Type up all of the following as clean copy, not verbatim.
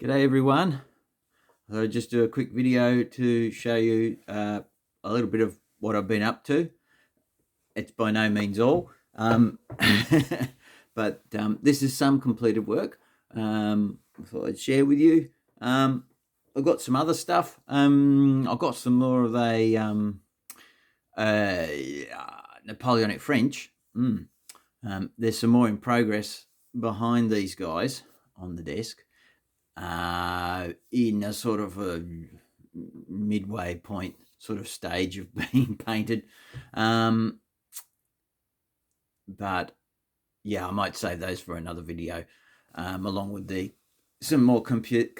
G'day everyone. I'll just do a quick video to show you a little bit of what I've been up to. It's by no means all, but this is some completed work. I thought I'd share with you. I've got some other stuff. I've got some more of a Napoleonic French. There's some more in progress behind these guys on the desk. In a sort of a midway point sort of stage of being painted. But yeah, I might save those for another video, along with some more completed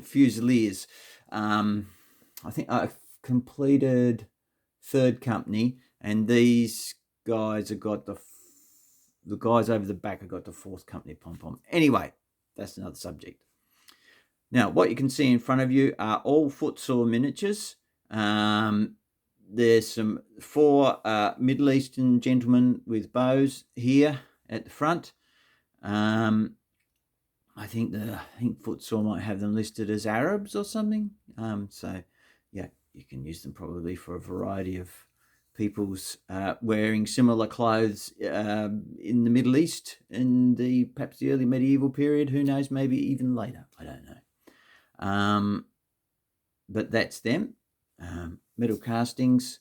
Fusiliers. I think I've completed third company, and these guys have got the guys over the back have got the fourth company pom-pom. Anyway, that's another subject. Now, what you can see in front of you are all footsore miniatures. There's some 4 Middle Eastern gentlemen with bows here at the front. I think footsore might have them listed as Arabs or something. So yeah, you can use them probably for a variety of people's wearing similar clothes in the Middle East in perhaps the early medieval period. Who knows? Maybe even later. I don't know. But that's them. Metal castings.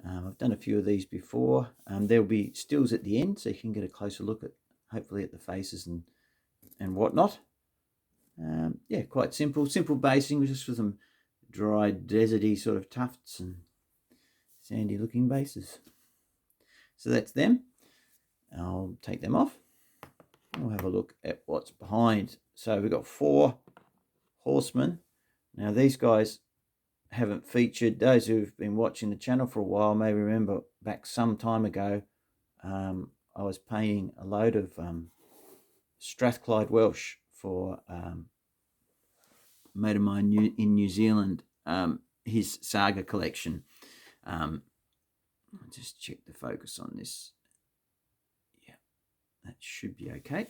I've done a few of these before. There'll be stills at the end, so you can get a closer look at, hopefully, at the faces and whatnot. Yeah, quite simple basing, just with some dry, deserty sort of tufts and sandy looking bases. So that's them. I'll take them off. We'll have a look at what's behind. So we've got 4 horsemen. Now these guys haven't featured. Those who've been watching the channel for a while may remember back some time ago, I was painting a load of Strathclyde Welsh for a mate of mine in New Zealand, his saga collection. I'll just check the focus on this. Yeah, that should be okay.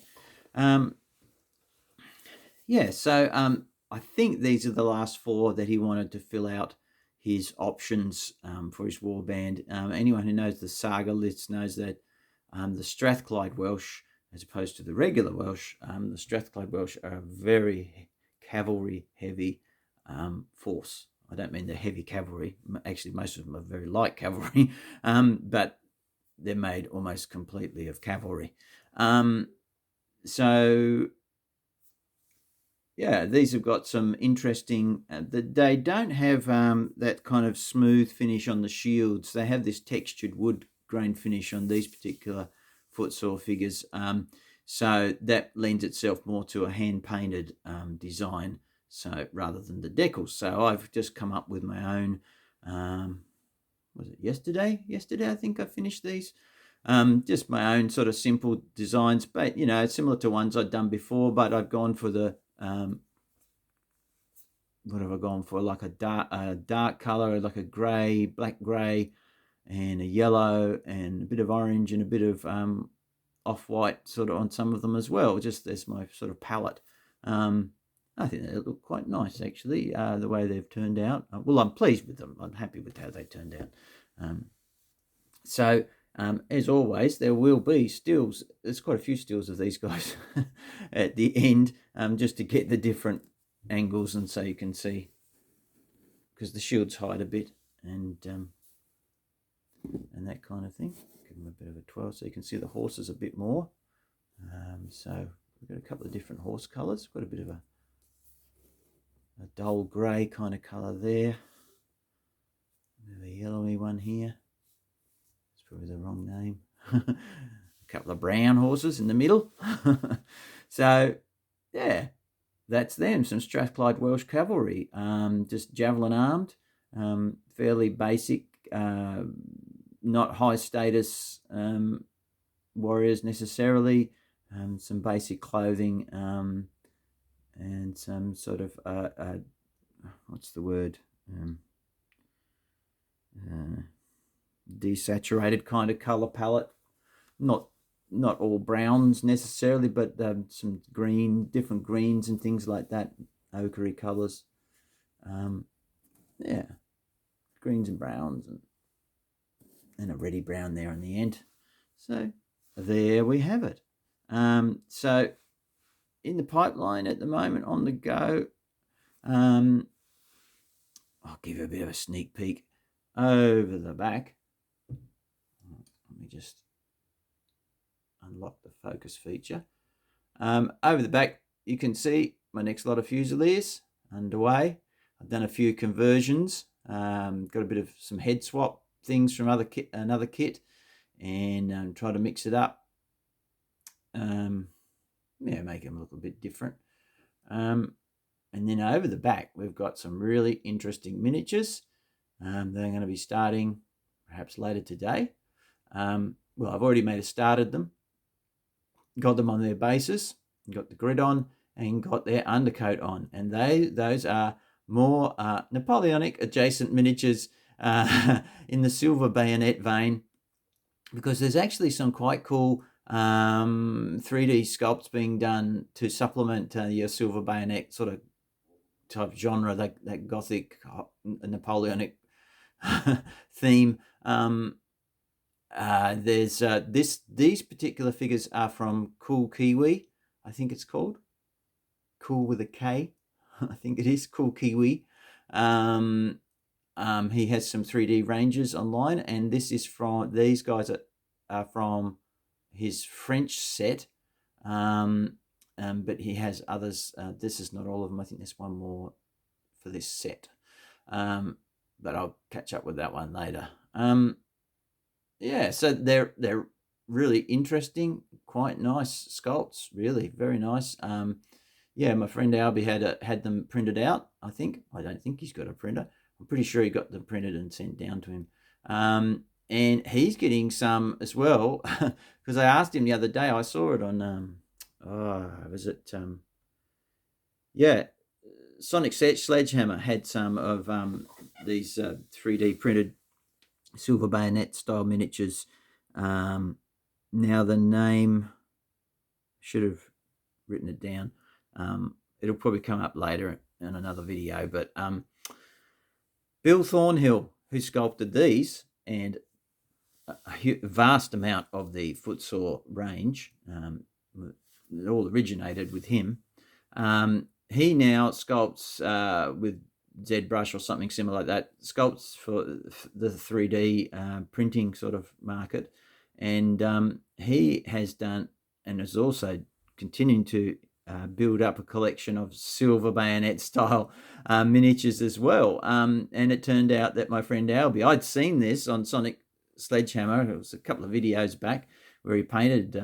Yeah, so I think these are the last 4 that he wanted to fill out his options for his warband. Anyone who knows the saga list knows that the Strathclyde Welsh, as opposed to the regular Welsh, the Strathclyde Welsh are a very cavalry heavy force. I don't mean the heavy cavalry. Actually, most of them are very light cavalry, but they're made almost completely of cavalry. So, yeah, these have got some interesting... they don't have that kind of smooth finish on the shields. They have this textured wood grain finish on these particular footsore figures. So that lends itself more to a hand-painted design, so rather than the decals. So I've just come up with my own, was it yesterday? Yesterday I think I finished these. Just my own sort of simple designs, but you know, similar to ones I'd done before, but I've gone for the, what have I gone for? Like a dark color, like a grey, black grey, and a yellow, and a bit of orange, and a bit of off-white sort of on some of them as well, just as my sort of palette. I think they look quite nice, actually, the way they've turned out. Well, I'm pleased with them. I'm happy with how they turned out. So, as always, there will be stills. There's quite a few stills of these guys at the end, just to get the different angles, and so you can see, because the shields hide a bit, and that kind of thing. Give them a bit of a 12 so you can see the horses a bit more. So we've got a couple of different horse colours. Got a bit of a dull grey kind of colour there. A bit of a yellowy one here. It's probably the wrong name. A couple of brown horses in the middle. So yeah, that's them. Some Strathclyde Welsh cavalry, just javelin armed, fairly basic, not high status warriors necessarily. Some basic clothing, and some sort of what's the word, desaturated kind of color palette. Not not all browns necessarily, but some different greens and things like that, ochre colours. Yeah, greens and browns, and a reddy brown there in the end. So there we have it. So in the pipeline at the moment, on the go, I'll give you a bit of a sneak peek over the back. Let me just unlock the focus feature. Over the back, you can see my next lot of Fusiliers underway. I've done a few conversions, got a bit of some head swap things from another kit, and try to mix it up. Yeah, make them look a bit different. And then over the back, we've got some really interesting miniatures. They're going to be starting perhaps later today. Well, I've already made a start at them. Got them on their bases, got the grid on, and got their undercoat on. And those are more Napoleonic adjacent miniatures in the silver bayonet vein, because there's actually some quite cool 3D sculpts being done to supplement your silver bayonet sort of type genre, that gothic Napoleonic theme. There's these particular figures are from Cool Kiwi, I think it's called. Cool with a K, I think it is, Cool Kiwi. He has some 3D ranges online, and this is from, these guys are from his French set, but he has others. This is not all of them. I think there's one more for this set, but I'll catch up with that one later. Yeah, so they're really interesting, quite nice sculpts, really very nice. Yeah, my friend Albie had them printed out. I don't think he's got a printer. I'm pretty sure he got them printed and sent down to him. And he's getting some as well, because I asked him the other day. I saw it on yeah, Sonic Sledgehammer had some of these 3D printed silver bayonet style miniatures. Now the name, should have written it down. It'll probably come up later in another video, but Bill Thornhill, who sculpted these, and a vast amount of the footsore range, it all originated with him. He now sculpts with ZBrush or something similar like that, sculpts for the 3D printing sort of market, and he has done and is also continuing to build up a collection of silver bayonet style miniatures as well. And it turned out that my friend Albie, I'd seen this on Sonic Sledgehammer, it was a couple of videos back, where he painted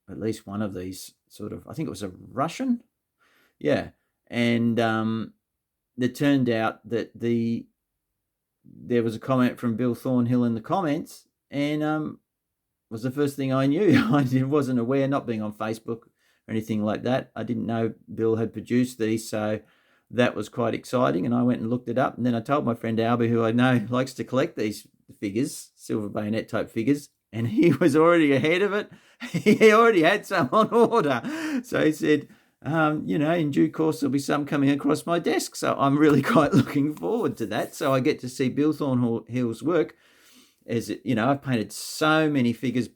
at least one of these sort of, I think it was a Russian, yeah, and it turned out that there was a comment from Bill Thornhill in the comments, and was the first thing I knew. I wasn't aware, not being on Facebook or anything like that. I didn't know Bill had produced these, so that was quite exciting, and I went and looked it up, and then I told my friend Albie, who I know likes to collect these figures, silver bayonet type figures, and he was already ahead of it. He already had some on order. So he said, in due course, there'll be some coming across my desk. So I'm really quite looking forward to that. So I get to see Bill Thornhill's work. I've painted so many figures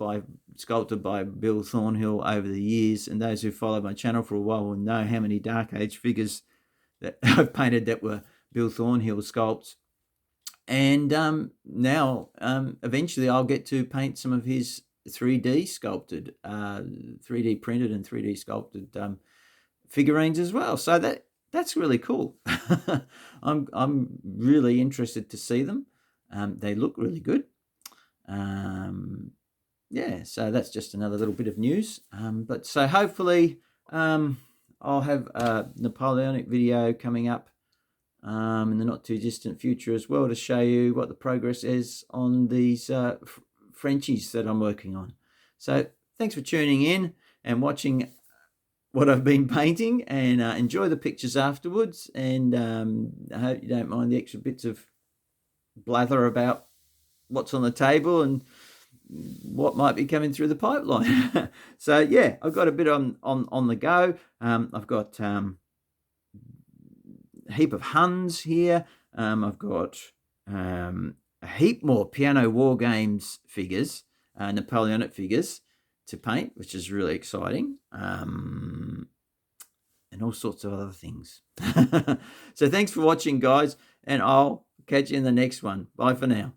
sculpted by Bill Thornhill over the years, and those who follow my channel for a while will know how many Dark Age figures that I've painted that were Bill Thornhill sculpts. And now, eventually, I'll get to paint some of his 3D sculpted, 3D printed and 3D sculpted figurines as well. So that's really cool. I'm really interested to see them. They look really good. Yeah, so that's just another little bit of news. But so hopefully I'll have a Napoleonic video coming up in the not too distant future as well, to show you what the progress is on these Frenchies that I'm working on. So thanks for tuning in and watching what I've been painting, and enjoy the pictures afterwards, and I hope you don't mind the extra bits of blather about what's on the table and what might be coming through the pipeline. So yeah, I've got a bit on the go. I've got a heap of Huns here. I've got a heap more Piano War Games figures, Napoleonic figures to paint, which is really exciting, and all sorts of other things. So thanks for watching, guys, and I'll catch you in the next one. Bye for now.